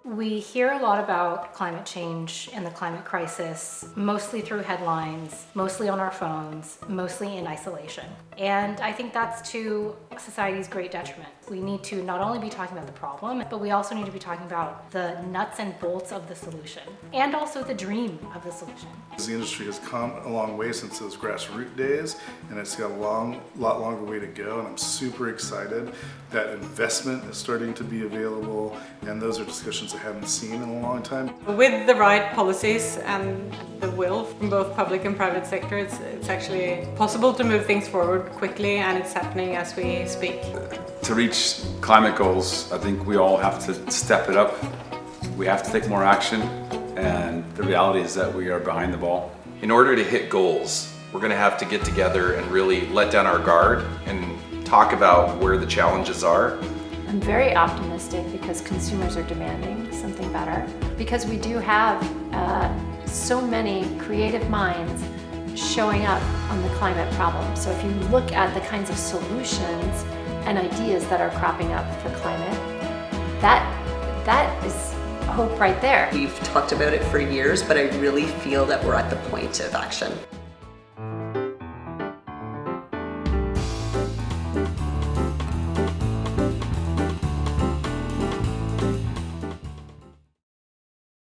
We hear a lot about climate change and the climate crisis, mostly through headlines, mostly on our phones, mostly in isolation. And I think that's to society's great detriment. We need to not only be talking about the problem, but we also need to be talking about the nuts and bolts of the solution, and also the dream of the solution. The industry has come a long way since those grassroots days, and it's got a lot longer way to go, and I'm super excited that investment is starting to be available, and those are discussions I haven't seen in a long time. With the right policies and the will from both public and private sector, it's actually possible to move things forward quickly, and it's happening as we speak. To reach climate goals, I think we all have to step it up. We have to take more action, and the reality is that we are behind the ball. In order to hit goals, we're going to have to get together and really let down our guard and talk about where the challenges are. I'm very optimistic because consumers are demanding something better. Because we do have so many creative minds showing up on the climate problem. So if you look at the kinds of solutions and ideas that are cropping up for climate, that is hope right there. We've talked about it for years, but I really feel that we're at the point of action.